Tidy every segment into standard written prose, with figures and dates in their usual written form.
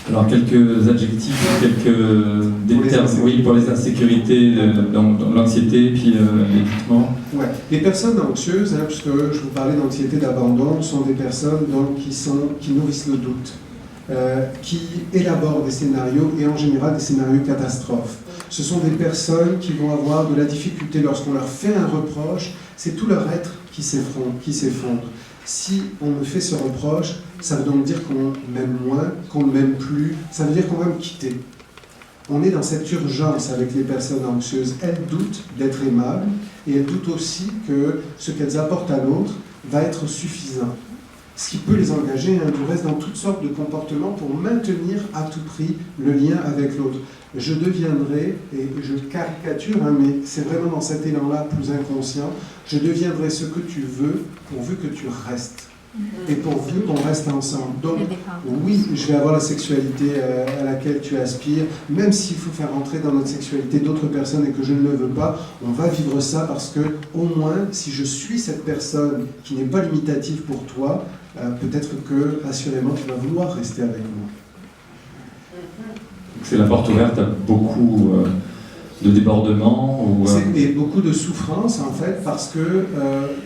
Alors, quelques adjectifs, des termes, oui, pour les insécurités, dans l'anxiété, puis l'évitement. Ouais. Les personnes anxieuses, puisque je vous parlais d'anxiété d'abandon, sont des personnes donc, qui nourrissent le doute, qui élaborent des scénarios, et en général des scénarios catastrophes. Ce sont des personnes qui vont avoir de la difficulté lorsqu'on leur fait un reproche, c'est tout leur être qui s'effondre. Si on me fait ce reproche, ça veut donc dire qu'on m'aime moins, qu'on ne m'aime plus, ça veut dire qu'on va me quitter. On est dans cette urgence avec les personnes anxieuses. Elles doutent d'être aimables et elles doutent aussi que ce qu'elles apportent à l'autre va être suffisant. Ce qui peut les engager du reste dans toutes sortes de comportements pour maintenir à tout prix le lien avec l'autre. Je deviendrai, et je caricature, mais c'est vraiment dans cet élan-là plus inconscient, je deviendrai ce que tu veux pourvu que tu restes. Et pourvu qu'on reste ensemble. Donc, oui, je vais avoir la sexualité à laquelle tu aspires, même s'il faut faire entrer dans notre sexualité d'autres personnes et que je ne le veux pas, on va vivre ça parce que, au moins, si je suis cette personne qui n'est pas limitative pour toi, peut-être que, assurément, tu vas vouloir rester avec moi. C'est la porte ouverte à beaucoup de débordements et beaucoup de souffrance, en fait, parce que,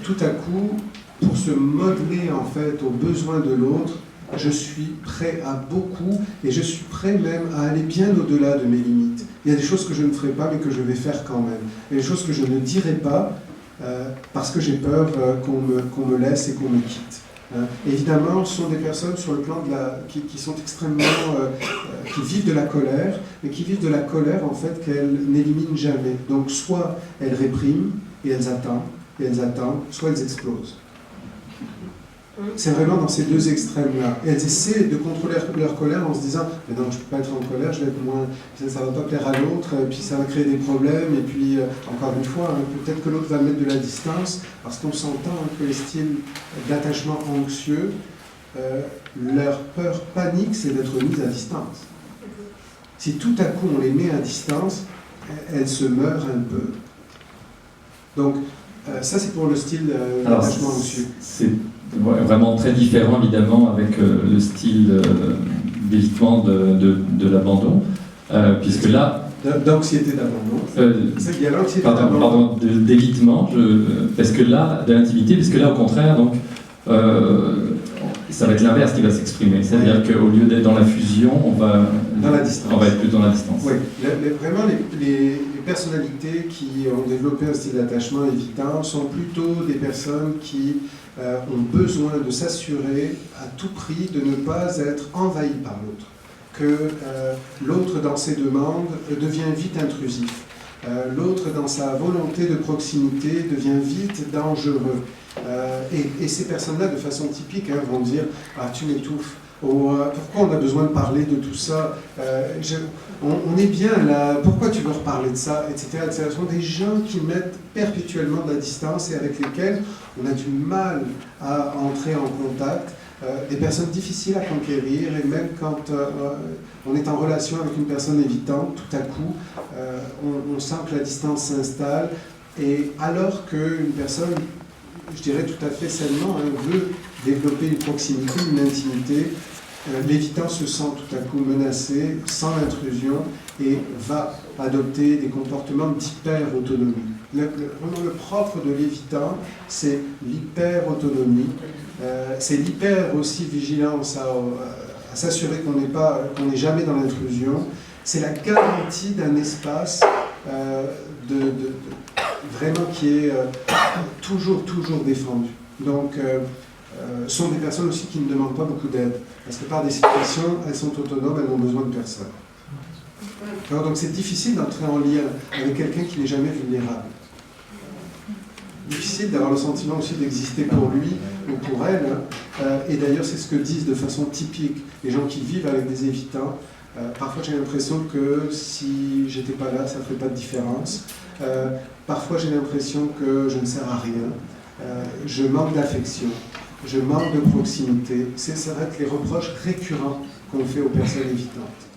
tout à coup, pour se modeler en fait aux besoins de l'autre, je suis prêt à beaucoup et je suis prêt même à aller bien au-delà de mes limites. Il y a des choses que je ne ferai pas mais que je vais faire quand même. Il y a des choses que je ne dirai pas parce que j'ai peur qu'on me laisse et qu'on me quitte. Évidemment, ce sont des personnes sur le plan qui sont extrêmement... qui vivent de la colère, mais qui vivent de la colère en fait qu'elles n'éliminent jamais. Donc soit elles répriment et elles attendent, soit elles explosent. C'est vraiment dans ces deux extrêmes-là. Et elles essaient de contrôler leur colère en se disant « Mais non, je ne peux pas être en colère, je vais être moins... ça ne va pas plaire à l'autre, puis ça va créer des problèmes, et puis, encore une fois, peut-être que l'autre va mettre de la distance, parce qu'on s'entend que les styles d'attachement anxieux, leur peur panique, c'est d'être mis à distance. Si tout à coup on les met à distance, elles se meurent un peu. Donc, ça c'est pour le style d'attachement anxieux. C'est vraiment très différent évidemment avec le style d'évitement de l'abandon, puisque là... D'anxiété d'abandon. Il y a l'anxiété d'abandon. Pardon, d'évitement, parce que là, de l'intimité, parce que là au contraire, donc, ça va être l'inverse qui va s'exprimer. C'est-à-dire qu'au lieu d'être dans la fusion, on va être plus dans la distance. Oui, vraiment les personnalités qui ont développé un style d'attachement évitant sont plutôt des personnes qui ont besoin de s'assurer à tout prix de ne pas être envahies par l'autre. Que l'autre dans ses demandes devient vite intrusif. L'autre dans sa volonté de proximité devient vite dangereux. Et ces personnes-là, de façon typique, vont dire « Ah, tu m'étouffes ». Pourquoi on a besoin de parler de tout ça, on est bien là, pourquoi tu veux reparler de ça, etc. Ce sont des gens qui mettent perpétuellement de la distance et avec lesquels on a du mal à entrer en contact, des personnes difficiles à conquérir, et même quand on est en relation avec une personne évitante, tout à coup, on sent que la distance s'installe, et alors qu'une personne, je dirais tout à fait sainement, veut développer une proximité, une intimité, l'évitant se sent tout à coup menacé, sans l'intrusion, et va adopter des comportements d'hyper-autonomie. Vraiment, le propre de l'évitant, c'est l'hyper-autonomie, c'est l'hyper-aussi-vigilance à s'assurer qu'on n'est jamais dans l'intrusion, c'est la garantie d'un espace vraiment qui est toujours défendu. Donc, sont des personnes aussi qui ne demandent pas beaucoup d'aide, parce que par des situations, elles sont autonomes, elles n'ont besoin de personne. Alors, donc c'est difficile d'entrer en lien avec quelqu'un qui n'est jamais vulnérable. Difficile d'avoir le sentiment aussi d'exister pour lui ou pour elle, et d'ailleurs c'est ce que disent de façon typique les gens qui vivent avec des évitants. Parfois j'ai l'impression que si j'étais pas là, ça ne ferait pas de différence. Parfois j'ai l'impression que je ne sers à rien, je manque d'affection, je manque de proximité. Ça va être les reproches récurrents qu'on fait aux personnes évitantes.